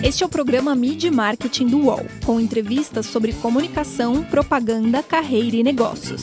Este é o programa Media Marketing do UOL, com entrevistas sobre comunicação, propaganda, carreira e negócios.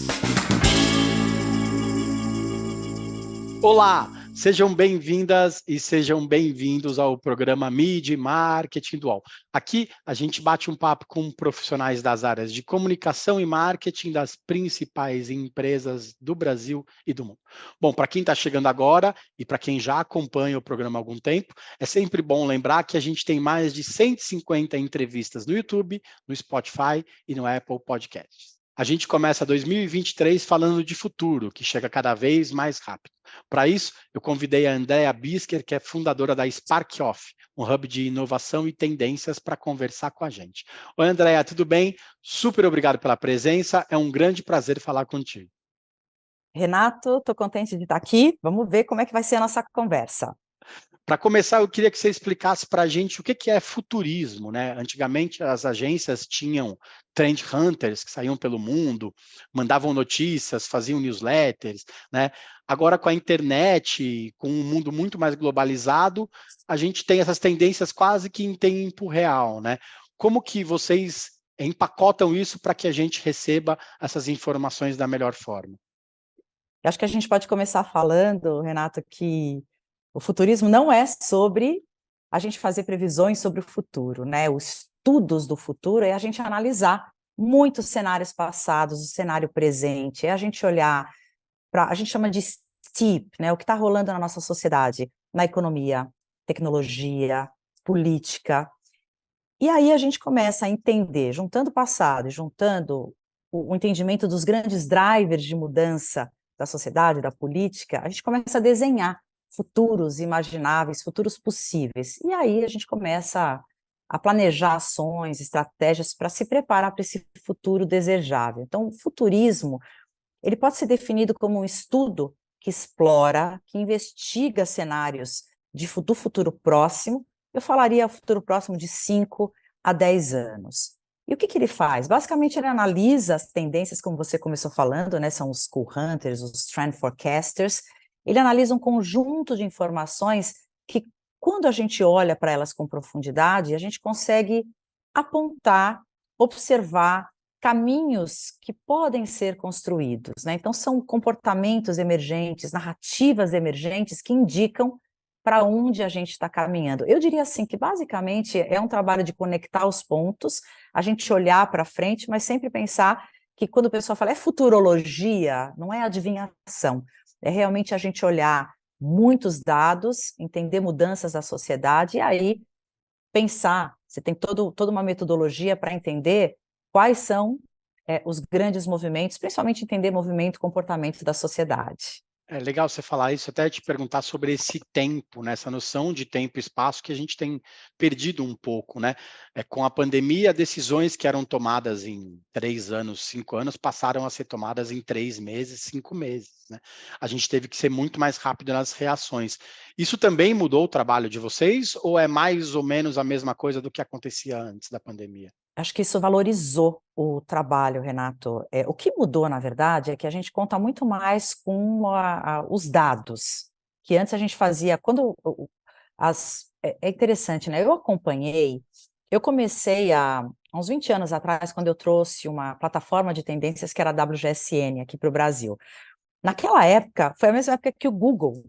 Olá, sejam bem-vindas e sejam bem-vindos ao programa Media Marketing do UOL. Aqui a gente bate um papo com profissionais das áreas de comunicação e marketing das principais empresas do Brasil e do mundo. Bom, para quem está chegando agora e para quem já acompanha o programa há algum tempo, é sempre bom lembrar que a gente tem mais de 150 entrevistas no YouTube, no Spotify e no Apple Podcasts. A gente começa 2023 falando de futuro, que chega cada vez mais rápido. Para isso, eu convidei a Andrea Bisker, que é fundadora da Spark Off, um hub de inovação e tendências, para conversar com a gente. Oi, Andrea, tudo bem? Super obrigado pela presença, é um grande prazer falar contigo. Renato, estou contente de estar aqui. Vamos ver como é que vai ser a nossa conversa. Para começar, eu queria que você explicasse para a gente o que é futurismo, né? Antigamente, as agências tinham trend hunters que saíam pelo mundo, mandavam notícias, faziam newsletters, né? Agora, com a internet, com um mundo muito mais globalizado, a gente tem essas tendências quase que em tempo real, né? Como que vocês empacotam isso para que a gente receba essas informações da melhor forma? Eu acho que a gente pode começar falando, Renato, que o futurismo não é sobre a gente fazer previsões sobre o futuro, né? Os estudos do futuro é a gente analisar muitos cenários passados, o cenário presente, é a gente olhar para, a gente chama de STEEP, né? O que está rolando na nossa sociedade, na economia, tecnologia, política. E aí a gente começa a entender, juntando o passado e juntando o entendimento dos grandes drivers de mudança da sociedade, da política, a gente começa a desenhar futuros imagináveis, futuros possíveis. E aí a gente começa a planejar ações, estratégias para se preparar para esse futuro desejável. Então, o futurismo, ele pode ser definido como um estudo que explora, que investiga cenários do futuro próximo. Eu falaria futuro próximo de 5 a 10 anos. E o que ele faz? Basicamente, ele analisa as tendências, como você começou falando, né? São os cool hunters, os trend forecasters. Ele analisa um conjunto de informações que, quando a gente olha para elas com profundidade, a gente consegue apontar, observar caminhos que podem ser construídos, né? Então, são comportamentos emergentes, narrativas emergentes que indicam para onde a gente está caminhando. Eu diria assim que, basicamente, é um trabalho de conectar os pontos, a gente olhar para frente, mas sempre pensar que quando o pessoal fala é futurologia, não é adivinhação, é realmente a gente olhar muitos dados, entender mudanças da sociedade e aí pensar, você tem toda uma metodologia para entender quais são os grandes movimentos, principalmente entender movimento e comportamento da sociedade. É legal você falar isso, até te perguntar sobre esse tempo, né, essa noção de tempo e espaço que a gente tem perdido um pouco, né? Com a pandemia, decisões que eram tomadas em 3 anos, 5 anos, passaram a ser tomadas em 3 meses, 5 meses, né? A gente teve que ser muito mais rápido nas reações. Isso também mudou o trabalho de vocês ou é mais ou menos a mesma coisa do que acontecia antes da pandemia? Acho que isso valorizou o trabalho, Renato. O que mudou, na verdade, é que a gente conta muito mais com os dados, que antes a gente fazia, é interessante, né? Eu comecei há uns 20 anos atrás, quando eu trouxe uma plataforma de tendências que era a WGSN aqui para o Brasil. Naquela época, foi a mesma época que o Google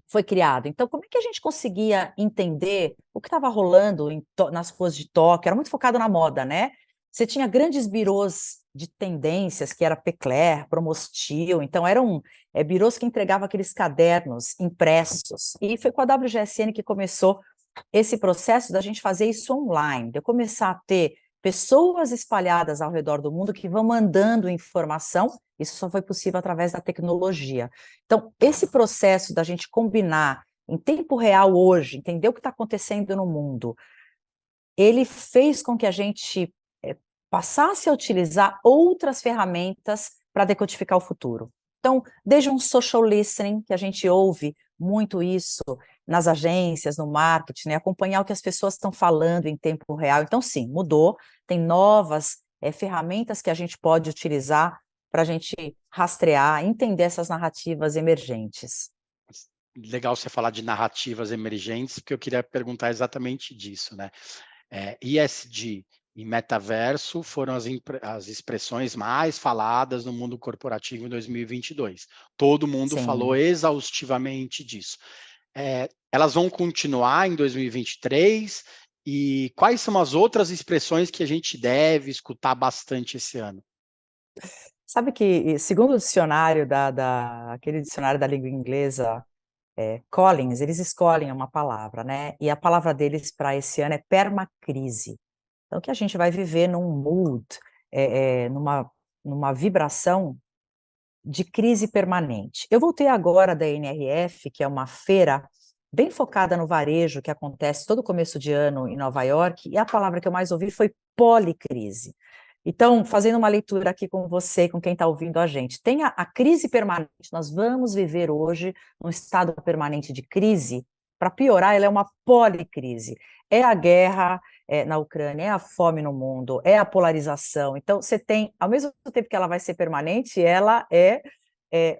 foi criado. Então, como é que a gente conseguia entender o que estava rolando nas ruas de Tóquio? Era muito focado na moda, né? Você tinha grandes birôs de tendências, que era Pecler, Promostil, então eram birôs que entregavam aqueles cadernos impressos. E foi com a WGSN que começou esse processo da gente fazer isso online, de eu começar a ter pessoas espalhadas ao redor do mundo que vão mandando informação. Isso só foi possível através da tecnologia. Então, esse processo da gente combinar em tempo real hoje, entender o que está acontecendo no mundo, ele fez com que a gente passasse a utilizar outras ferramentas para decodificar o futuro. Então, desde um social listening, que a gente ouve muito isso nas agências, no marketing, né? Acompanhar o que as pessoas estão falando em tempo real. Então, sim, mudou, tem novas ferramentas que a gente pode utilizar para a gente rastrear, entender essas narrativas emergentes. legal você falar de narrativas emergentes, porque eu queria perguntar exatamente disso, né? ESG e metaverso foram as expressões mais faladas no mundo corporativo em 2022. Todo mundo falou Sim. exaustivamente disso. Elas vão continuar em 2023? E quais são as outras expressões que a gente deve escutar bastante esse ano? Sabe que, segundo o dicionário aquele dicionário da língua inglesa, Collins, eles escolhem uma palavra, né, e a palavra deles para esse ano é permacrise. Então, que a gente vai viver num mood, numa vibração de crise permanente. Eu voltei agora da NRF, que é uma feira bem focada no varejo, que acontece todo começo de ano em Nova York, e a palavra que eu mais ouvi foi policrise. Então, fazendo uma leitura aqui com você, com quem está ouvindo a gente, tem a crise permanente, nós vamos viver hoje num estado permanente de crise. Para piorar, ela é uma policrise. É a guerra na Ucrânia, é a fome no mundo, é a polarização. Então, você tem, ao mesmo tempo que ela vai ser permanente, ela é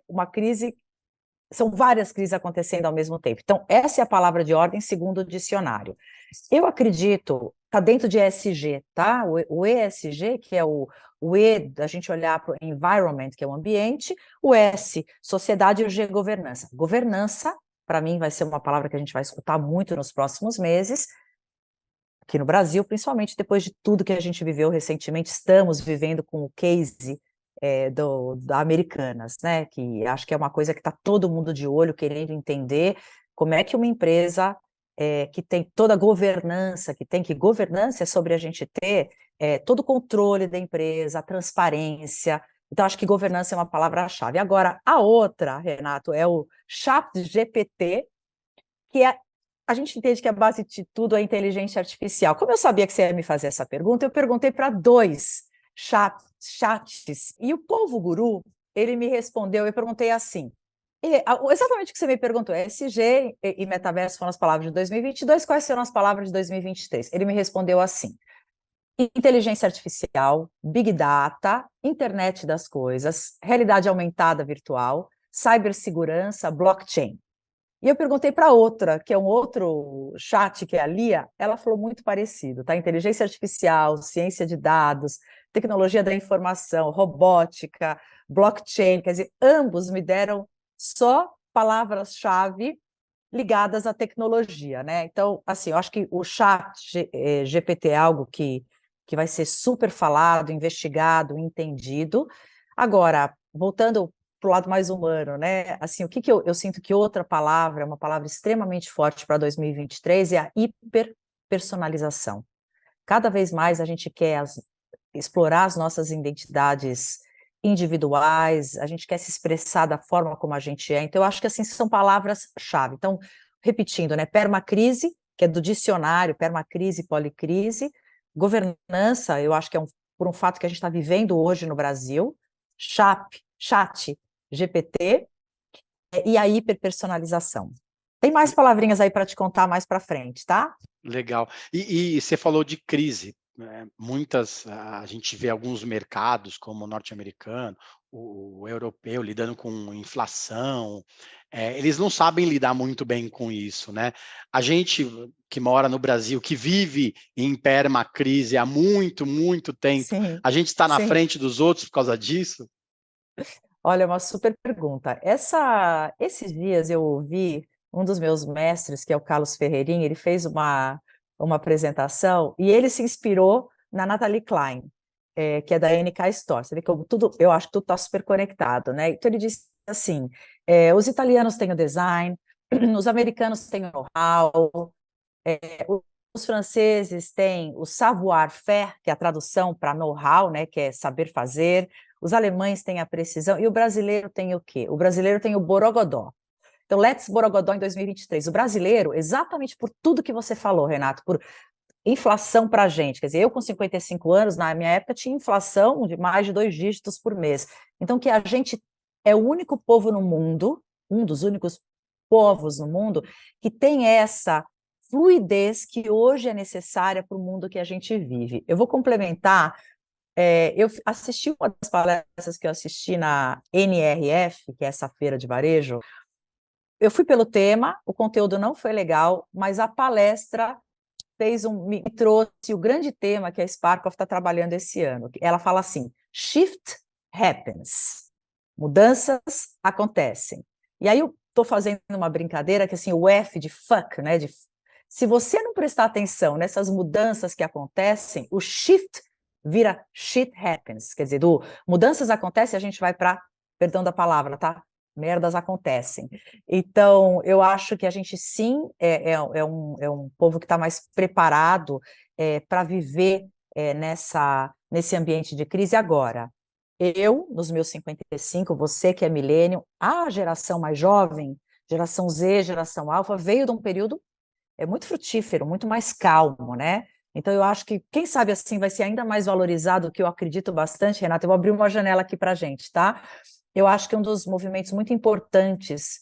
uma crise, são várias crises acontecendo ao mesmo tempo. Então, essa é a palavra de ordem segundo o dicionário. Eu acredito, está dentro de ESG, tá? O ESG, que é o E, da gente olhar para o environment, que é o ambiente, o S, sociedade, e o G, governança. Governança, para mim, vai ser uma palavra que a gente vai escutar muito nos próximos meses, aqui no Brasil, principalmente depois de tudo que a gente viveu recentemente, estamos vivendo com o case da Americanas, né? Que acho que é uma coisa que está todo mundo de olho, querendo entender como é que uma empresa que tem toda a governança, governança é sobre a gente ter todo o controle da empresa, a transparência. Então, acho que governança é uma palavra-chave. Agora, a outra, Renato, é o ChatGPT, que a gente entende que a base de tudo é a inteligência artificial. Como eu sabia que você ia me fazer essa pergunta, eu perguntei para 2 chats, e o Povo Guru, ele me respondeu, eu perguntei assim, exatamente o que você me perguntou, ESG e metaverso foram as palavras de 2022, quais serão as palavras de 2023? Ele me respondeu assim, inteligência artificial, Big Data, internet das coisas, realidade aumentada virtual, cibersegurança, blockchain. E eu perguntei para outra, que é um outro chat, que é a Lia, ela falou muito parecido, tá? Inteligência artificial, ciência de dados, tecnologia da informação, robótica, blockchain, quer dizer, ambos me deram só palavras-chave ligadas à tecnologia, né? Então, assim, eu acho que o chat GPT é algo que vai ser super falado, investigado, entendido. Agora, voltando para o lado mais humano, né? Assim, o que eu sinto que outra palavra, uma palavra extremamente forte para 2023 é a hiperpersonalização. Cada vez mais a gente quer explorar as nossas identidades individuais, a gente quer se expressar da forma como a gente é. Então, eu acho que assim são palavras-chave. Então, repetindo, né? Permacrise, que é do dicionário, permacrise, policrise, governança, eu acho que é por um fato que a gente está vivendo hoje no Brasil, chat, GPT, e a hiperpersonalização. Tem mais palavrinhas aí para te contar mais para frente, tá? Legal. E você falou de crise, né? A gente vê alguns mercados, como o norte-americano, o europeu, lidando com inflação, eles não sabem lidar muito bem com isso, né? A gente que mora no Brasil, que vive em permacrise há muito, muito tempo, Sim, a gente está na sim. frente dos outros por causa disso? Olha, uma super pergunta. Esses dias eu ouvi um dos meus mestres, que é o Carlos Ferreirin, ele fez uma apresentação e ele se inspirou na Natalie Klein, que é da NK Store. Você vê que eu acho que tudo está super conectado, né? Então ele disse assim, os italianos têm o design, os americanos têm o know-how, os franceses têm o savoir-faire, que é a tradução para know-how, né, que é saber fazer, os alemães têm a precisão, e o brasileiro tem o quê? O brasileiro tem o borogodó. Então, Let's Borogodó em 2023. O brasileiro, exatamente por tudo que você falou, Renato, por inflação para a gente, quer dizer, eu com 55 anos, na minha época, tinha inflação de mais de 2 dígitos por mês. Então, que a gente é o único povo no mundo, um dos únicos povos no mundo, que tem essa fluidez que hoje é necessária para o mundo que a gente vive. Eu vou complementar, eu assisti uma das palestras que eu assisti na NRF, que é essa feira de varejo, eu fui pelo tema, o conteúdo não foi legal, mas a palestra me trouxe o grande tema que a Sparkov está trabalhando esse ano. Ela fala assim, shift happens, mudanças acontecem. E aí eu estou fazendo uma brincadeira que assim, o F de fuck, né, se você não prestar atenção nessas mudanças que acontecem, o shift vira shit happens, quer dizer, mudanças acontecem, a gente vai para, perdão da palavra, tá? Merdas acontecem. Então, eu acho que a gente sim é um povo que está mais preparado para viver nesse ambiente de crise agora. Eu, nos meus 55, você que é milênio, a geração mais jovem, geração Z, geração alfa, veio de um período muito frutífero, muito mais calmo, né? Então, eu acho que, quem sabe assim, vai ser ainda mais valorizado, que eu acredito bastante, Renata. Eu vou abrir uma janela aqui para a gente, tá? Eu acho que um dos movimentos muito importantes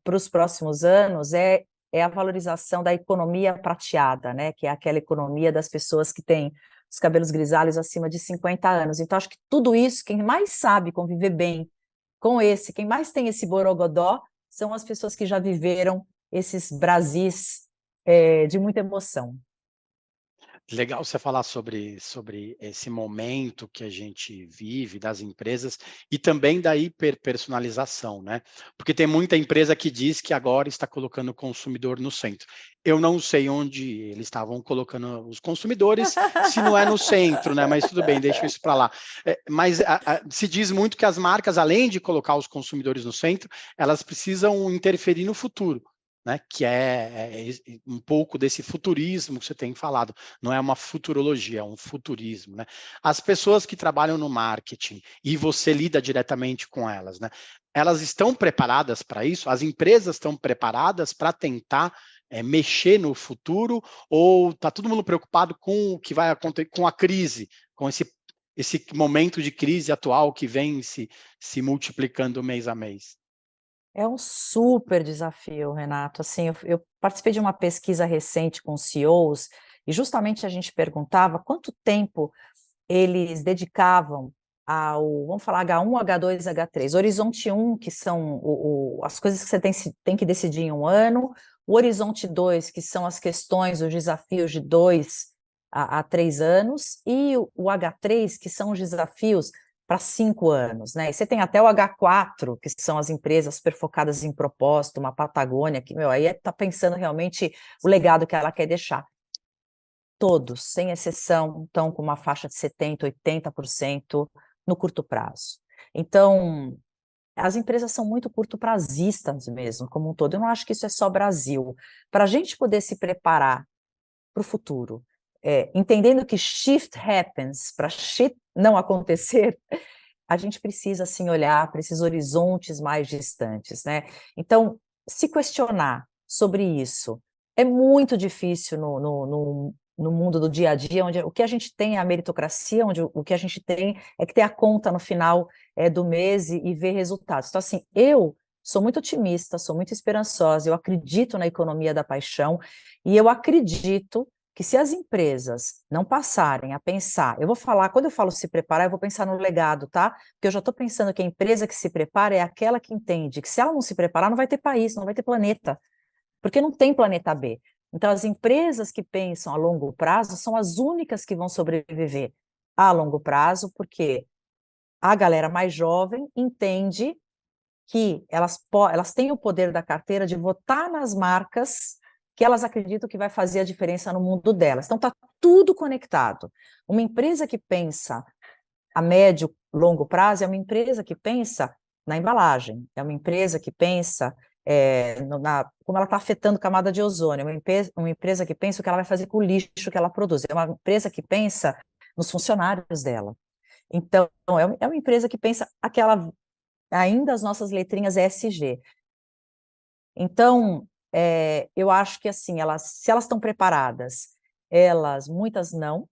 para os próximos anos é a valorização da economia prateada, né? Que é aquela economia das pessoas que têm os cabelos grisalhos acima de 50 anos. Então, acho que tudo isso, quem mais sabe conviver bem com quem mais tem esse borogodó, são as pessoas que já viveram esses Brasis de muita emoção. Legal você falar sobre esse momento que a gente vive das empresas e também da hiperpersonalização, né? Porque tem muita empresa que diz que agora está colocando o consumidor no centro. Eu não sei onde eles estavam colocando os consumidores, se não é no centro, né? Mas tudo bem, deixa isso para lá. Mas se diz muito que as marcas, além de colocar os consumidores no centro, elas precisam interferir no futuro. Né, que é um pouco desse futurismo que você tem falado, não é uma futurologia, é um futurismo. Né? As pessoas que trabalham no marketing e você lida diretamente com elas, né, elas estão preparadas para isso? As empresas estão preparadas para tentar mexer no futuro ou está todo mundo preocupado com o que vai acontecer, com a crise, com esse momento de crise atual que vem se multiplicando mês a mês? É um super desafio, Renato. Assim, eu participei de uma pesquisa recente com CEOs e justamente a gente perguntava quanto tempo eles dedicavam vamos falar, H1, H2, H3, Horizonte 1, que são as coisas que você tem que decidir em um ano, o Horizonte 2, que são as questões, os desafios de 2 a 3 anos, e o H3, que são os desafios para 5 anos, né? E você tem até o H4, que são as empresas super focadas em propósito, uma Patagônia, que, aí está pensando realmente o legado que ela quer deixar. Todos, sem exceção, estão com uma faixa de 70%, 80% no curto prazo. Então, as empresas são muito curto-prazistas mesmo, como um todo. Eu não acho que isso é só Brasil. Para a gente poder se preparar para o futuro, entendendo que shift happens, para shit não acontecer, a gente precisa, assim, olhar para esses horizontes mais distantes, né? Então, se questionar sobre isso é muito difícil no mundo do dia a dia, onde o que a gente tem é a meritocracia, onde o que a gente tem é que ter a conta no final do mês e ver resultados. Então, assim, eu sou muito otimista, sou muito esperançosa, eu acredito na economia da paixão e eu acredito que se as empresas não passarem a pensar, quando eu falo se preparar, eu vou pensar no legado, tá? Porque eu já estou pensando que a empresa que se prepara é aquela que entende que se ela não se preparar, não vai ter país, não vai ter planeta, porque não tem planeta B. Então, as empresas que pensam a longo prazo são as únicas que vão sobreviver a longo prazo, porque a galera mais jovem entende que elas têm o poder da carteira de votar nas marcas que elas acreditam que vai fazer a diferença no mundo delas. Então, está tudo conectado. Uma empresa que pensa a médio, longo prazo é uma empresa que pensa na embalagem, é uma empresa que pensa como ela está afetando a camada de ozônio, é uma empresa que pensa o que ela vai fazer com o lixo que ela produz, é uma empresa que pensa nos funcionários dela. Então, é uma empresa que pensa ainda as nossas letrinhas ESG. Então, eu acho que assim, se elas estão preparadas, muitas não,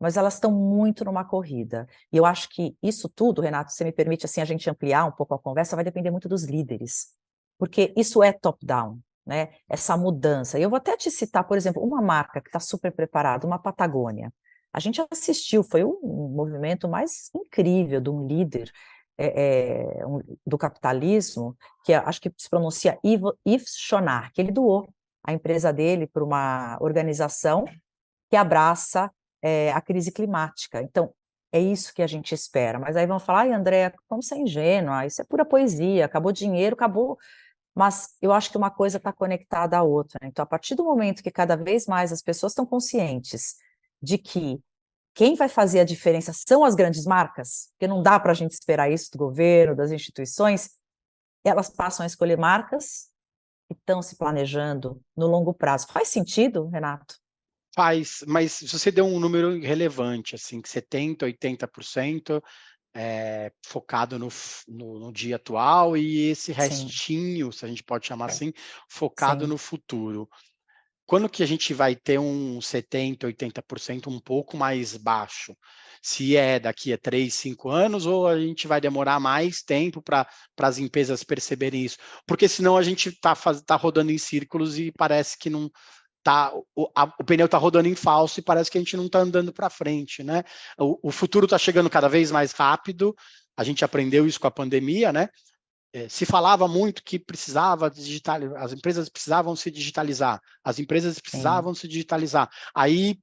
mas elas estão muito numa corrida. E eu acho que isso tudo, Renato, se você me permite assim, a gente ampliar um pouco a conversa, vai depender muito dos líderes, porque isso é top-down, né? Essa mudança. E eu vou até te citar, por exemplo, uma marca que está super preparada, uma Patagônia. A gente assistiu, foi um movimento mais incrível de um líder do capitalismo, que acho que se pronuncia Yves Schonar, que ele doou a empresa dele para uma organização que abraça a crise climática. Então, é isso que a gente espera. Mas aí vão falar, ai, Andréa, como você é ingênua, isso é pura poesia, acabou dinheiro, acabou. Mas eu acho que uma coisa está conectada à outra. Então, a partir do momento que cada vez mais as pessoas estão conscientes de que quem vai fazer a diferença são as grandes marcas, porque não dá para a gente esperar isso do governo, das instituições, elas passam a escolher marcas que estão se planejando no longo prazo. Faz sentido, Renato? Faz, mas se você deu um número relevante, assim, que 70%, 80% focado no dia atual e esse restinho, se a gente pode chamar assim, focado no futuro. Quando que a gente vai ter um 70%, 80% um pouco mais baixo? Se é daqui a 3, 5 anos ou a gente vai demorar mais tempo para as empresas perceberem isso? Porque senão a gente tá rodando em círculos e parece que não o pneu está rodando em falso e parece que a gente não está andando para frente, né? O futuro está chegando cada vez mais rápido, a gente aprendeu isso com a pandemia, né? Se falava muito que precisava digitalizar, as empresas precisavam se digitalizar, as empresas precisavam se digitalizar. Aí,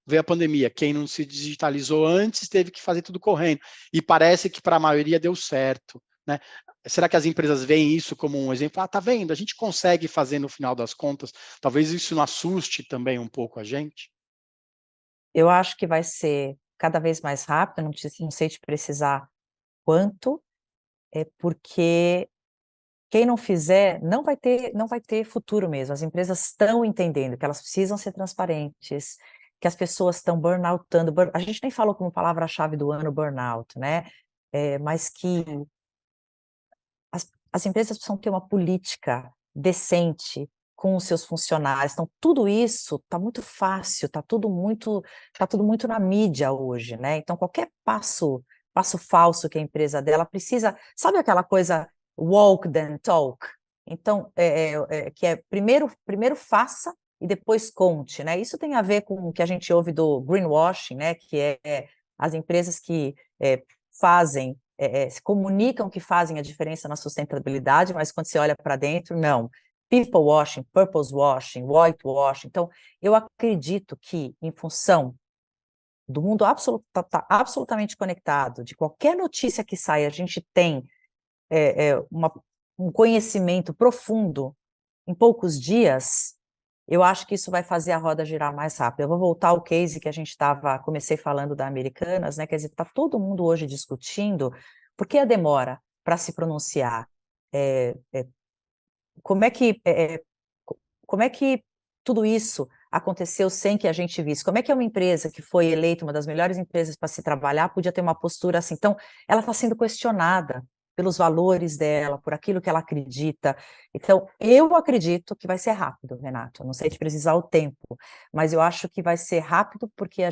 veio a pandemia. Quem não se digitalizou antes teve que fazer tudo correndo. E parece que para a maioria deu certo, né? Será que as empresas veem isso como um exemplo? Tá vendo? A gente consegue fazer no final das contas. Talvez isso não assuste também um pouco a gente. Eu acho que vai ser cada vez mais rápido, não sei te precisar quanto, porque quem não fizer não vai ter futuro mesmo. As empresas estão entendendo que elas precisam ser transparentes, que as pessoas estão burnoutando. A gente nem falou como palavra-chave do ano burnout, né? Mas que as empresas precisam ter uma política decente com os seus funcionários. Então, tudo isso está muito fácil, está tudo muito na mídia hoje, né? Então, qualquer passo falso que a empresa dela precisa, sabe aquela coisa walk then talk? Então, que é primeiro faça e depois conte, né? Isso tem a ver com o que a gente ouve do greenwashing, né? Que é as empresas que fazem, se comunicam que fazem a diferença na sustentabilidade, mas quando você olha para dentro, não. People washing, purpose washing, white washing. Então, eu acredito que, em função do mundo tá absolutamente conectado, de qualquer notícia que saia, a gente tem um conhecimento profundo em poucos dias, eu acho que isso vai fazer a roda girar mais rápido. Eu vou voltar ao case que a gente comecei falando da Americanas, né? Quer dizer, está todo mundo hoje discutindo por que a demora para se pronunciar. Como é que tudo isso aconteceu sem que a gente visse? Como é que uma empresa que foi eleita uma das melhores empresas para se trabalhar podia ter uma postura assim? Então, ela está sendo questionada pelos valores dela, por aquilo que ela acredita. Então, eu acredito que vai ser rápido, Renato. Não sei te precisar o tempo, mas eu acho que vai ser rápido porque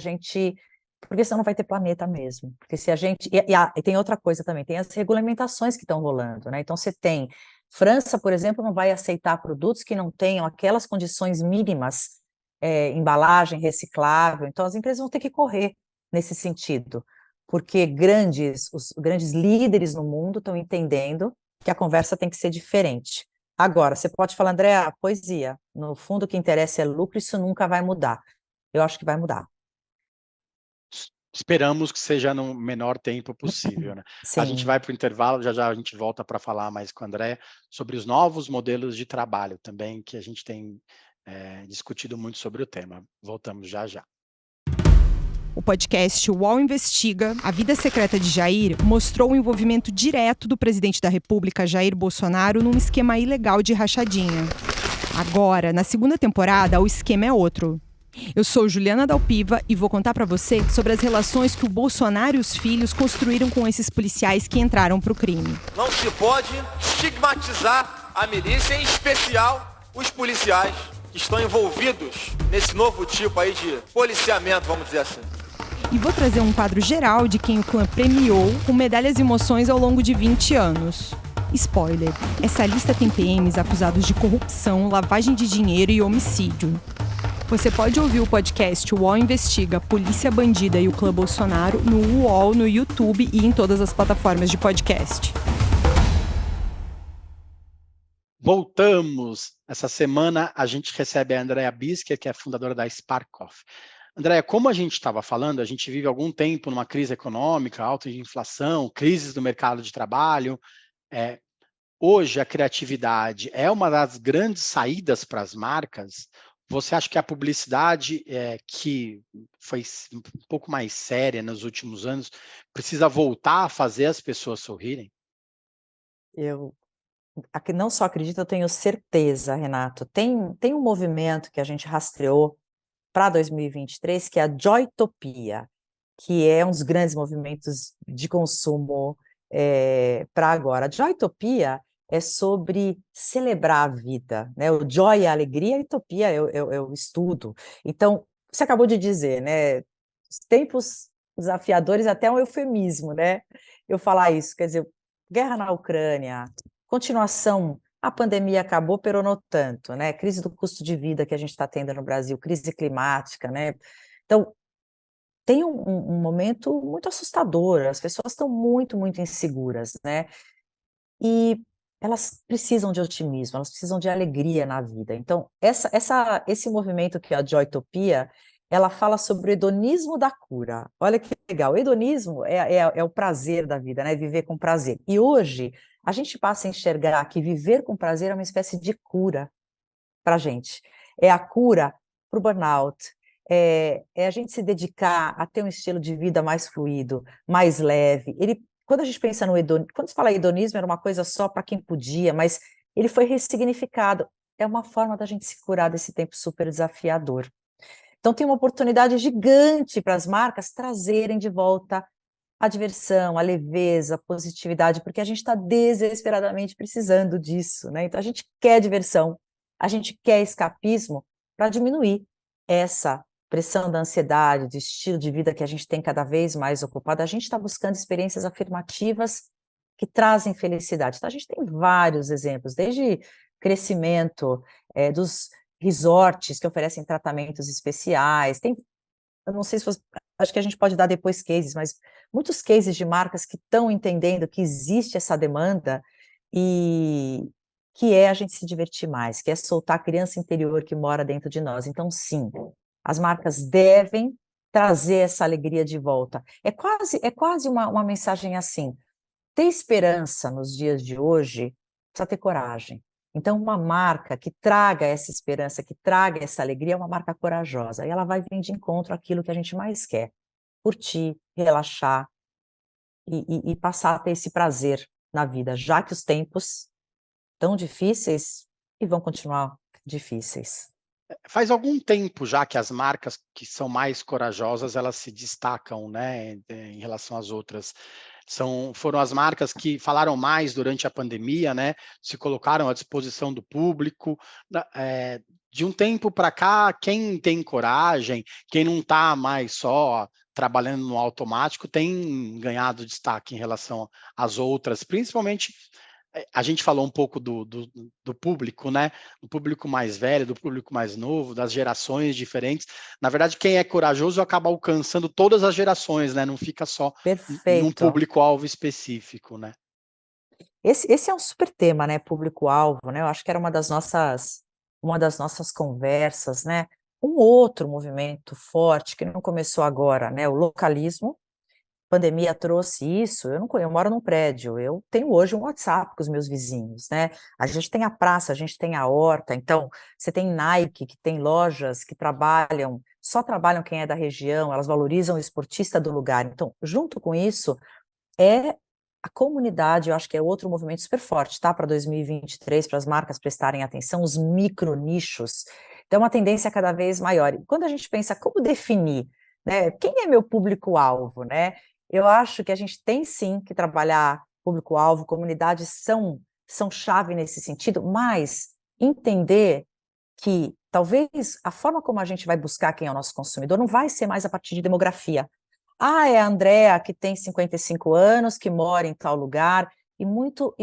senão não vai ter planeta mesmo. Porque se a gente... E tem outra coisa também, tem as regulamentações que estão rolando, né? Então, você tem... França, por exemplo, não vai aceitar produtos que não tenham aquelas condições mínimas, embalagem reciclável. Então, as empresas vão ter que correr nesse sentido, porque os grandes líderes no mundo estão entendendo que a conversa tem que ser diferente. Agora, você pode falar, Andréa, poesia, no fundo o que interessa é lucro, isso nunca vai mudar. Eu acho que vai mudar. Esperamos que seja no menor tempo possível, né? A gente vai para o intervalo, já a gente volta para falar mais com a Andréa sobre os novos modelos de trabalho também, que a gente tem discutido muito sobre o tema. Voltamos já. O podcast UOL Investiga, a vida secreta de Jair, mostrou o envolvimento direto do presidente da República, Jair Bolsonaro, num esquema ilegal de rachadinha. Agora, na segunda temporada, o esquema é outro. Eu sou Juliana Dalpiva e vou contar para você sobre as relações que o Bolsonaro e os filhos construíram com esses policiais que entraram pro crime. Não se pode estigmatizar a milícia, em especial os policiais que estão envolvidos nesse novo tipo aí de policiamento, vamos dizer assim. E vou trazer um quadro geral de quem o clã premiou com medalhas e emoções ao longo de 20 anos. Spoiler, essa lista tem PMs acusados de corrupção, lavagem de dinheiro e homicídio. Você pode ouvir o podcast UOL Investiga, Polícia Bandida e o Clã Bolsonaro no UOL, no YouTube e em todas as plataformas de podcast. Voltamos. Essa semana a gente recebe a Andrea Bisker, que é fundadora da Spark Coffee. Andrea, como a gente estava falando, a gente vive há algum tempo numa crise econômica, alta de inflação, crises do mercado de trabalho. Hoje a criatividade é uma das grandes saídas para as marcas. Você acha que a publicidade, que foi um pouco mais séria nos últimos anos, precisa voltar a fazer as pessoas sorrirem? Eu não só acredito, eu tenho certeza, Renato. Tem um movimento que a gente rastreou para 2023, que é a Joytopia, que é um dos grandes movimentos de consumo para agora. A Joytopia é sobre celebrar a vida, né? O joy é a alegria, a utopia é o estudo. Então, você acabou de dizer, né? Os tempos desafiadores, até um eufemismo, né? Eu falar isso, quer dizer, guerra na Ucrânia, continuação, a pandemia acabou, pero não tanto, né? Crise do custo de vida que a gente está tendo no Brasil, crise climática, né? Então, tem um momento muito assustador, as pessoas estão muito, muito inseguras, né? E elas precisam de otimismo, elas precisam de alegria na vida. Então, esse movimento que é a Joytopia, ela fala sobre o hedonismo da cura. Olha que legal, o hedonismo é o prazer da vida, né? Viver com prazer. E hoje, a gente passa a enxergar que viver com prazer é uma espécie de cura para a gente. É a cura para o burnout, é a gente se dedicar a ter um estilo de vida mais fluido, mais leve. Quando a gente pensa no hedonismo, quando se fala hedonismo, era uma coisa só para quem podia, mas ele foi ressignificado. É uma forma da gente se curar desse tempo super desafiador. Então, tem uma oportunidade gigante para as marcas trazerem de volta a diversão, a leveza, a positividade, porque a gente está desesperadamente precisando disso, né? Então, a gente quer diversão, a gente quer escapismo para diminuir essa pressão da ansiedade, do estilo de vida que a gente tem cada vez mais ocupado. A gente está buscando experiências afirmativas que trazem felicidade. Então, a gente tem vários exemplos, desde crescimento dos resorts que oferecem tratamentos especiais, eu não sei se acho que a gente pode dar depois cases, mas muitos cases de marcas que estão entendendo que existe essa demanda e que é a gente se divertir mais, que é soltar a criança interior que mora dentro de nós. Então, sim, as marcas devem trazer essa alegria de volta. É quase uma mensagem assim, ter esperança nos dias de hoje precisa ter coragem. Então, uma marca que traga essa esperança, que traga essa alegria, é uma marca corajosa. E ela vai vir de encontro àquilo que a gente mais quer. Curtir, relaxar e passar a ter esse prazer na vida, já que os tempos estão difíceis e vão continuar difíceis. Faz algum tempo já que as marcas que são mais corajosas, elas se destacam, né, em relação às outras. Foram as marcas que falaram mais durante a pandemia, né, se colocaram à disposição do público. De um tempo para cá, quem tem coragem, quem não está mais só trabalhando no automático, tem ganhado destaque em relação às outras, principalmente. A gente falou um pouco do público, né? Do público mais velho, do público mais novo, das gerações diferentes. Na verdade, quem é corajoso acaba alcançando todas as gerações, né? Não fica só em um público-alvo específico, né? Esse é um super tema, né? Público-alvo, né? Eu acho que era uma das nossas conversas, né? Um outro movimento forte que não começou agora, né? O localismo. Pandemia trouxe isso, eu moro num prédio, eu tenho hoje um WhatsApp com os meus vizinhos, né? A gente tem a praça, a gente tem a horta, então você tem Nike, que tem lojas que só trabalham quem é da região, elas valorizam o esportista do lugar. Então, junto com isso, a comunidade, eu acho que é outro movimento super forte, tá? Para 2023, para as marcas prestarem atenção, os micronichos. Então, é uma tendência cada vez maior. E quando a gente pensa como definir, né? Quem é meu público-alvo, né? Eu acho que a gente tem sim que trabalhar público-alvo, comunidades são chave nesse sentido, mas entender que talvez a forma como a gente vai buscar quem é o nosso consumidor não vai ser mais a partir de demografia. É a Andrea que tem 55 anos, que mora em tal lugar, e muito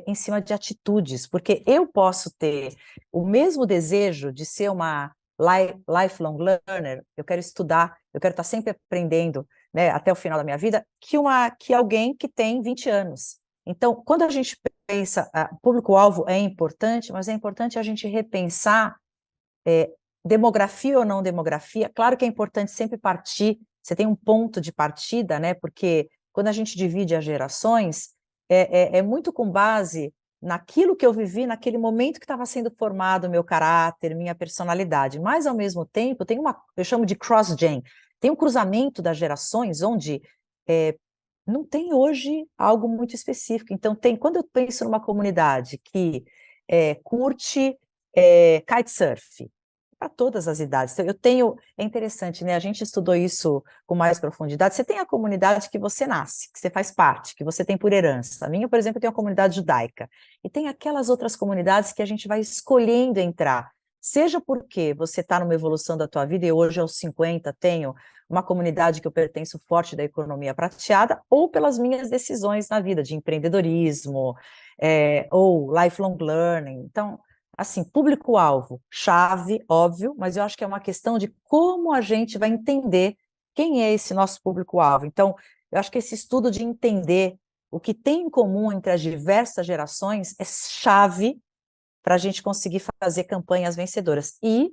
em cima de atitudes, porque eu posso ter o mesmo desejo de ser uma lifelong learner, eu quero estudar, eu quero estar sempre aprendendo, né, até o final da minha vida, que alguém que tem 20 anos. Então, quando a gente pensa, público-alvo é importante, mas é importante a gente repensar demografia ou não demografia. Claro que é importante sempre partir, você tem um ponto de partida, né, porque quando a gente divide as gerações, é muito com base naquilo que eu vivi, naquele momento que estava sendo formado o meu caráter, minha personalidade, mas ao mesmo tempo tem eu chamo de cross-gen, tem um cruzamento das gerações onde não tem hoje algo muito específico. Então, quando eu penso numa comunidade que curte kitesurf, para todas as idades. Então, é interessante, né? A gente estudou isso com mais profundidade. Você tem a comunidade que você nasce, que você faz parte, que você tem por herança. A minha, por exemplo, tem uma comunidade judaica. E tem aquelas outras comunidades que a gente vai escolhendo entrar. Seja porque você está numa evolução da tua vida, e hoje aos 50 tenho uma comunidade que eu pertenço forte da economia prateada, ou pelas minhas decisões na vida, de empreendedorismo, ou lifelong learning. Então, assim, público-alvo, chave, óbvio, mas eu acho que é uma questão de como a gente vai entender quem é esse nosso público-alvo. Então, eu acho que esse estudo de entender o que tem em comum entre as diversas gerações é chave para a gente conseguir fazer campanhas vencedoras. E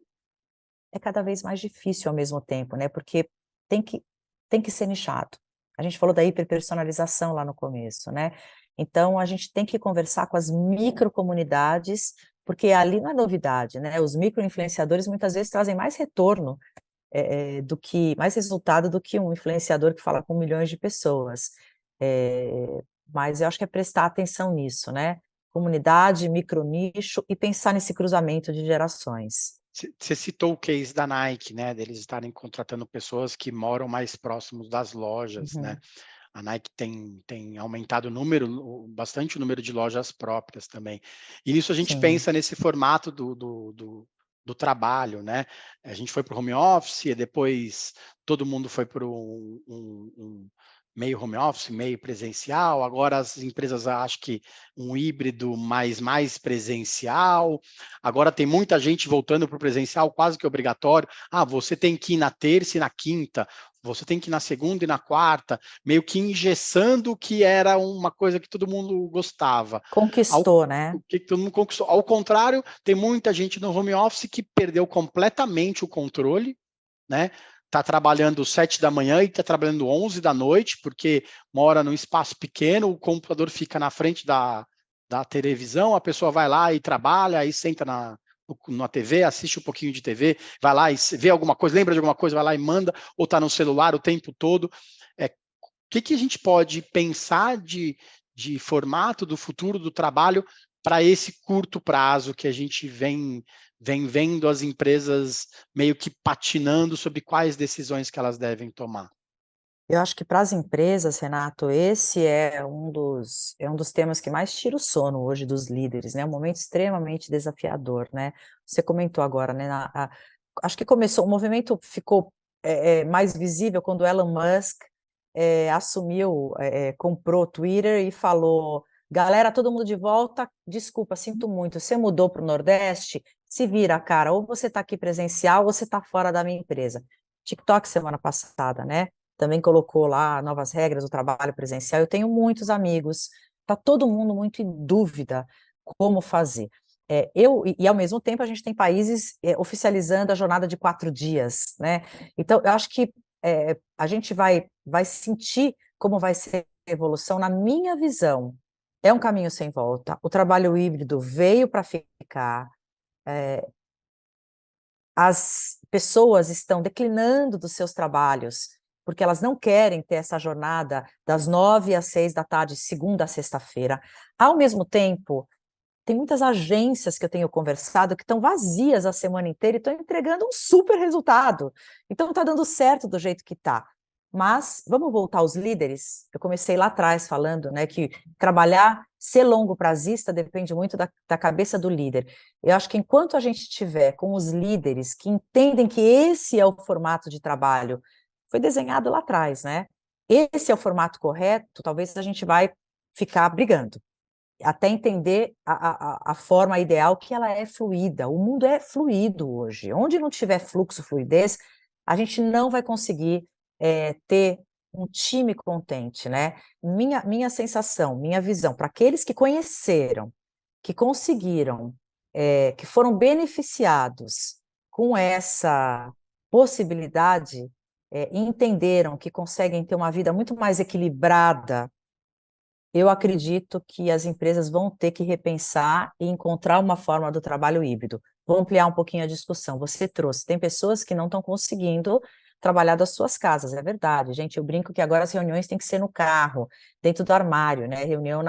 é cada vez mais difícil ao mesmo tempo, né? Porque tem que ser nichado. A gente falou da hiperpersonalização lá no começo, né? Então, a gente tem que conversar com as microcomunidades, porque ali não é novidade, né? Os micro-influenciadores muitas vezes trazem mais retorno, mais resultado do que um influenciador que fala com milhões de pessoas. Mas eu acho que é prestar atenção nisso, né? Comunidade, micronicho e pensar nesse cruzamento de gerações. Você citou o case da Nike, né? Deles estarem contratando pessoas que moram mais próximos das lojas, né? A Nike tem aumentado bastante o número de lojas próprias também. E nisso a gente pensa nesse formato do trabalho, né? A gente foi para o home office, e depois todo mundo foi para um meio home office, meio presencial. Agora as empresas acho que um híbrido mais presencial. Agora tem muita gente voltando para o presencial, quase que obrigatório. Você tem que ir na terça e na quinta, você tem que ir na segunda e na quarta, meio que engessando o que era uma coisa que todo mundo gostava. Conquistou, né? Que todo mundo conquistou. Ao contrário, tem muita gente no home office que perdeu completamente o controle, né? Está trabalhando 7 da manhã e está trabalhando 11 da noite, porque mora num espaço pequeno, o computador fica na frente da televisão, a pessoa vai lá e trabalha, aí senta na TV, assiste um pouquinho de TV, vai lá e vê alguma coisa, lembra de alguma coisa, vai lá e manda, ou está no celular o tempo todo. O que a gente pode pensar de formato do futuro do trabalho para esse curto prazo que a gente vem vendo as empresas meio que patinando sobre quais decisões que elas devem tomar? Eu acho que para as empresas, Renato, esse é um dos temas que mais tira o sono hoje dos líderes, né? Um momento extremamente desafiador, né? Você comentou agora, né? Acho que o movimento ficou mais visível quando Elon Musk assumiu, comprou o Twitter e falou: galera, todo mundo de volta, desculpa, sinto muito, você mudou para o Nordeste, se vira, cara, ou você está aqui presencial ou você está fora da minha empresa. TikTok semana passada, né? Também colocou lá novas regras do trabalho presencial. Eu tenho muitos amigos, está todo mundo muito em dúvida como fazer. E ao mesmo tempo a gente tem países oficializando a jornada de 4 dias, né? Então, eu acho que a gente vai sentir como vai ser a evolução. Na minha visão, é um caminho sem volta. O trabalho híbrido veio para ficar. As pessoas estão declinando dos seus trabalhos, porque elas não querem ter essa jornada das 9 às 6 da tarde, segunda a sexta-feira. Ao mesmo tempo, tem muitas agências que eu tenho conversado que estão vazias a semana inteira e estão entregando um super resultado. Então, está dando certo do jeito que está. Mas, vamos voltar aos líderes? Eu comecei lá atrás falando, né, que ser longo prazista depende muito da cabeça do líder. Eu acho que enquanto a gente estiver com os líderes que entendem que esse é o formato de trabalho, foi desenhado lá atrás, né? Esse é o formato correto, talvez a gente vai ficar brigando. até entender a forma ideal, que ela é fluida. O mundo é fluido hoje. Onde não tiver fluxo, fluidez, a gente não vai conseguir ter um time contente, né? Minha sensação, minha visão, para aqueles que conheceram, que conseguiram, que foram beneficiados com essa possibilidade, entenderam que conseguem ter uma vida muito mais equilibrada. Eu acredito que as empresas vão ter que repensar e encontrar uma forma do trabalho híbrido. Vou ampliar um pouquinho a discussão. Você trouxe, tem pessoas que não estão conseguindo trabalhar das suas casas, é verdade. Gente, eu brinco que agora as reuniões têm que ser no carro, dentro do armário, né? Reunião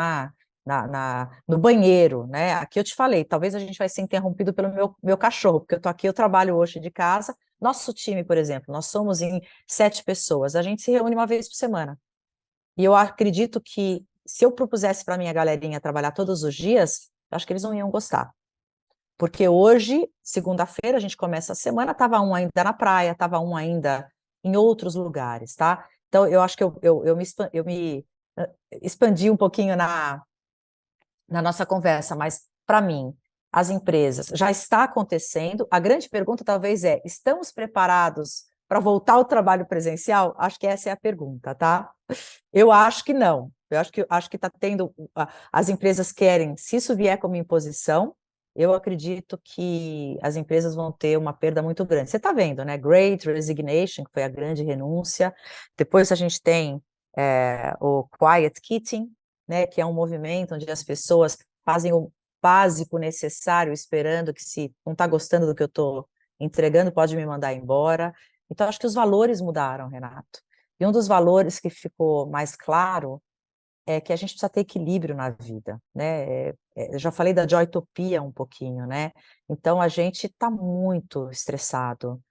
no banheiro, né? Aqui eu te falei, talvez a gente vai ser interrompido pelo meu cachorro, porque eu estou aqui, eu trabalho hoje de casa. Nosso time, por exemplo, nós somos em 7 pessoas, a gente se reúne uma vez por semana. E eu acredito que se eu propusesse para minha galerinha trabalhar todos os dias, eu acho que eles não iam gostar. Porque hoje, segunda-feira, a gente começa a semana, estava um ainda na praia, estava um ainda em outros lugares, tá? Então, eu acho que eu me expandi um pouquinho na nossa conversa, mas, para mim, as empresas, já está acontecendo. A grande pergunta talvez é, estamos preparados para voltar ao trabalho presencial? Acho que essa é a pergunta, tá? Eu acho que não. Eu acho que está tendo. As empresas querem, se isso vier como imposição, eu acredito que as empresas vão ter uma perda muito grande. Você está vendo, né? Great Resignation, que foi a grande renúncia. Depois a gente tem o Quiet Quitting, né? Que é um movimento onde as pessoas fazem o básico necessário, esperando que, se não está gostando do que eu estou entregando, pode me mandar embora. Então, acho que os valores mudaram, Renato. E um dos valores que ficou mais claro é que a gente precisa ter equilíbrio na vida, né? Eu já falei da joytopia um pouquinho, né? Então, a gente está muito estressado.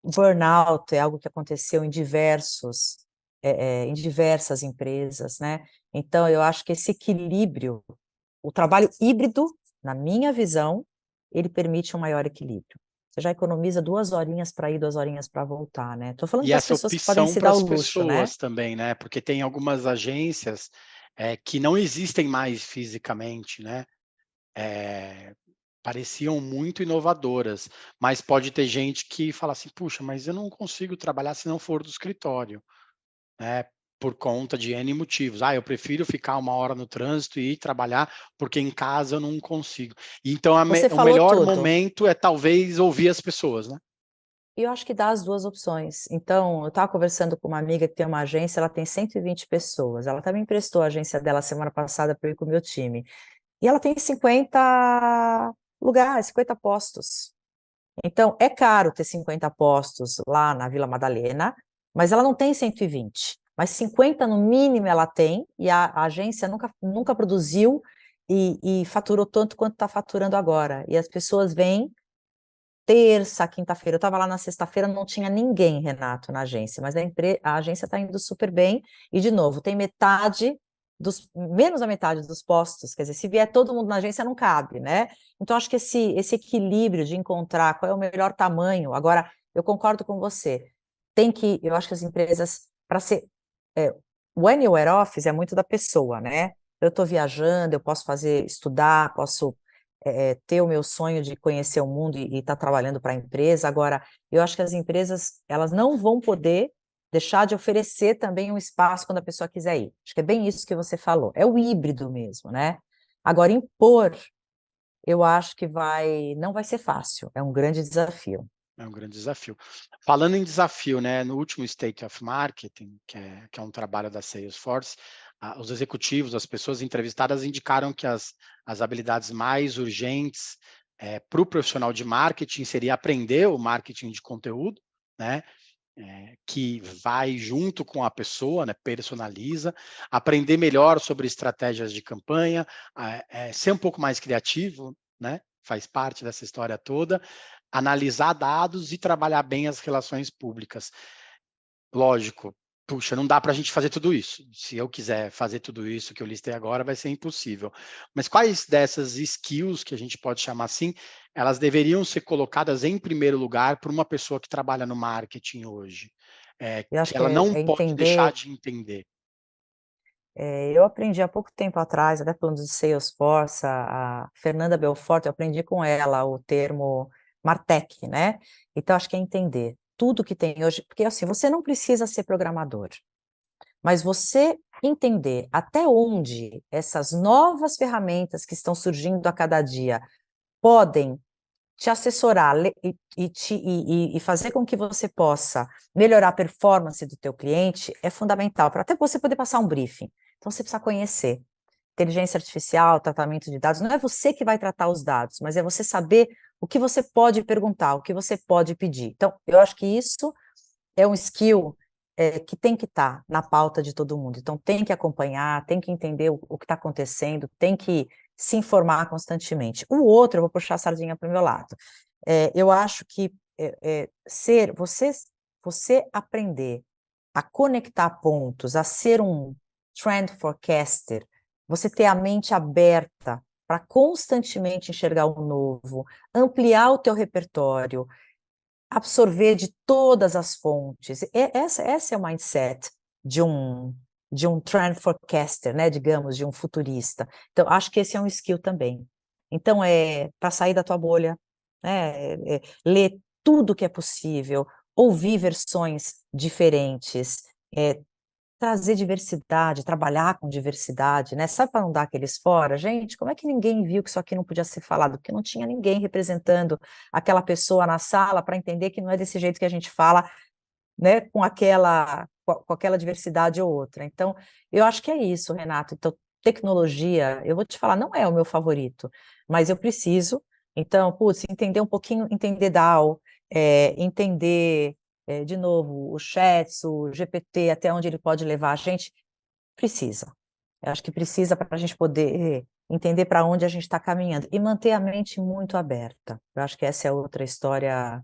Burnout é algo que aconteceu em diversas empresas, né? Então, eu acho que esse equilíbrio, o trabalho híbrido, na minha visão, ele permite um maior equilíbrio. Você já economiza 2 horinhas para ir, 2 horinhas para voltar, né? Estou falando E das essa pessoas que podem opção se para dar o as luxo, né? pessoas também, né? Porque tem algumas agências que não existem mais fisicamente, né? Pareciam muito inovadoras, mas pode ter gente que fala assim, puxa, mas eu não consigo trabalhar se não for do escritório, né? Por conta de N motivos. Eu prefiro ficar 1 hora no trânsito e ir trabalhar, porque em casa eu não consigo. Então, Você o falou melhor tudo. momento é talvez ouvir as pessoas, né? E eu acho que dá as 2 opções. Então, eu estava conversando com uma amiga que tem uma agência, ela tem 120 pessoas. Ela também emprestou a agência dela semana passada para eu ir com o meu time. E ela tem 50 lugares, 50 postos. Então, é caro ter 50 postos lá na Vila Madalena, mas ela não tem 120. Mas 50 no mínimo ela tem, e a agência nunca produziu e faturou tanto quanto está faturando agora. E as pessoas vêm terça, quinta-feira. Eu estava lá na sexta-feira, não tinha ninguém, Renato, na agência, mas a agência está indo super bem. E, de novo, tem menos da metade dos postos, quer dizer, se vier todo mundo na agência, não cabe, né? Então, acho que esse equilíbrio de encontrar qual é o melhor tamanho. Agora, eu concordo com você, eu acho que as empresas, para ser. O Anywhere Office é muito da pessoa, né? Eu estou viajando, eu posso estudar, posso ter o meu sonho de conhecer o mundo e estar trabalhando para a empresa. Agora, eu acho que as empresas, elas não vão poder deixar de oferecer também um espaço quando a pessoa quiser ir. Acho que é bem isso que você falou. É o híbrido mesmo, né? Agora, impor, eu acho que não vai ser fácil. É um grande desafio. É um grande desafio. Falando em desafio, né, no último State of Marketing, que é um trabalho da Salesforce, os executivos, as pessoas entrevistadas indicaram que as habilidades mais urgentes para o profissional de marketing seria aprender o marketing de conteúdo, né, que vai junto com a pessoa, né, personaliza, aprender melhor sobre estratégias de campanha, ser um pouco mais criativo, né, faz parte dessa história toda, analisar dados e trabalhar bem as relações públicas. Lógico, puxa, não dá para a gente fazer tudo isso. Se eu quiser fazer tudo isso que eu listei agora, vai ser impossível. Mas quais dessas skills, que a gente pode chamar assim, elas deveriam ser colocadas em primeiro lugar para uma pessoa que trabalha no marketing hoje? Eu acho Que que ela é não pode deixar entender. de entender. Eu aprendi há pouco tempo atrás, até falando de Salesforce, a Fernanda Belfort, eu aprendi com ela o termo Martech, né? Então, acho que é entender tudo que tem hoje, porque assim, você não precisa ser programador, mas você entender até onde essas novas ferramentas que estão surgindo a cada dia podem te assessorar e fazer com que você possa melhorar a performance do teu cliente é fundamental, para até você poder passar um briefing. Então, você precisa conhecer. Inteligência artificial, tratamento de dados, não é você que vai tratar os dados, mas é você saber o que você pode perguntar, o que você pode pedir. Então, eu acho que isso é um skill que tem que estar na pauta de todo mundo. Então, tem que acompanhar, tem que entender o que está acontecendo, tem que se informar constantemente. O outro, eu vou puxar a sardinha para o meu lado. Eu acho que você aprender a conectar pontos, a ser um trend forecaster, você ter a mente aberta para constantemente enxergar o novo, ampliar o teu repertório, absorver de todas as fontes. Essa é o mindset de um trend forecaster, né, digamos, de um futurista. Então, acho que esse é um skill também. Então, para sair da tua bolha, né, ler tudo que é possível, ouvir versões diferentes, trazer diversidade, trabalhar com diversidade, né? Sabe, para não dar aqueles fora? Gente, como é que ninguém viu que isso aqui não podia ser falado? Porque não tinha ninguém representando aquela pessoa na sala para entender que não é desse jeito que a gente fala, né? Com aquela diversidade ou outra. Então, eu acho que é isso, Renato. Então, tecnologia, eu vou te falar, não é o meu favorito, mas eu preciso. Então, entender um pouquinho, entender DAO, entender... de novo, o Chats, o GPT, até onde ele pode levar a gente, precisa. Eu acho que precisa para a gente poder entender para onde a gente está caminhando e manter a mente muito aberta. Eu acho que essa é outra história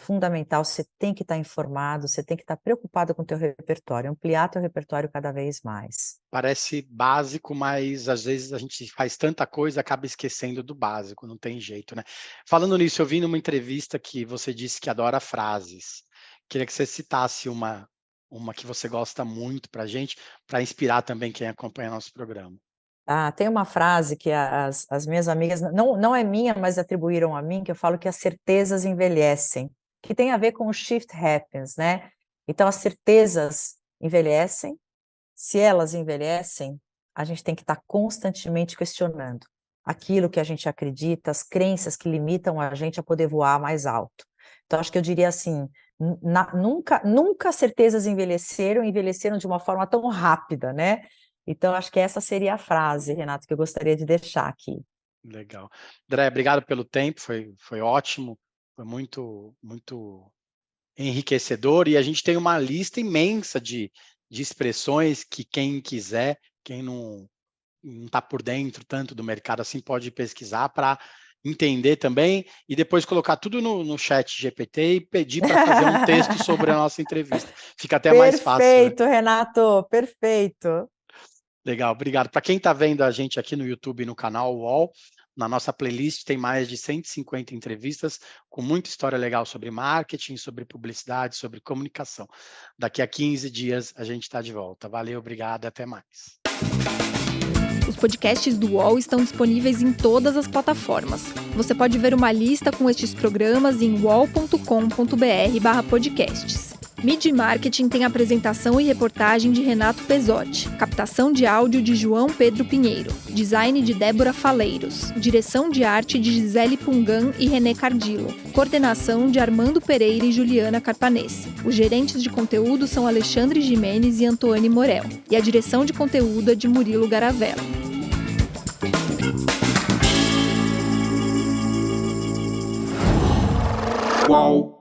fundamental. Você tem que estar informado, você tem que estar preocupado com o teu repertório, ampliar teu repertório cada vez mais. Parece básico, mas às vezes a gente faz tanta coisa, acaba esquecendo do básico, não tem jeito, né? Falando nisso, eu vi numa entrevista que você disse que adora frases. Queria que você citasse uma que você gosta muito para a gente, para inspirar também quem acompanha nosso programa. Tem uma frase que as minhas amigas, não é minha, mas atribuíram a mim, que eu falo que as certezas envelhecem, que tem a ver com o shift happens, né? Então, as certezas envelhecem, se elas envelhecem, a gente tem que estar constantemente questionando aquilo que a gente acredita, as crenças que limitam a gente a poder voar mais alto. Então, acho que eu diria assim, nunca certezas envelheceram de uma forma tão rápida, né? Então, acho que essa seria a frase, Renato, que eu gostaria de deixar aqui. Legal. André, obrigado pelo tempo, foi ótimo, foi muito, muito enriquecedor, e a gente tem uma lista imensa de expressões que quem quiser, quem não está por dentro tanto do mercado assim, pode pesquisar para entender também, e depois colocar tudo no chat GPT e pedir para fazer um texto sobre a nossa entrevista. Fica até mais fácil. Perfeito, né? Renato, perfeito. Legal, obrigado. Para quem está vendo a gente aqui no YouTube e no canal UOL, na nossa playlist tem mais de 150 entrevistas com muita história legal sobre marketing, sobre publicidade, sobre comunicação. Daqui a 15 dias a gente está de volta. Valeu, obrigado, até mais. Os podcasts do UOL estão disponíveis em todas as plataformas. Você pode ver uma lista com estes programas em uol.com.br/podcasts. Midi Marketing tem apresentação e reportagem de Renato Pesotti, captação de áudio de João Pedro Pinheiro, design de Débora Faleiros, direção de arte de Gisele Pungan e René Cardillo, coordenação de Armando Pereira e Juliana Carpanese. Os gerentes de conteúdo são Alexandre Jimenez e Antônio Morel, e a direção de conteúdo é de Murilo Garavella. UOL.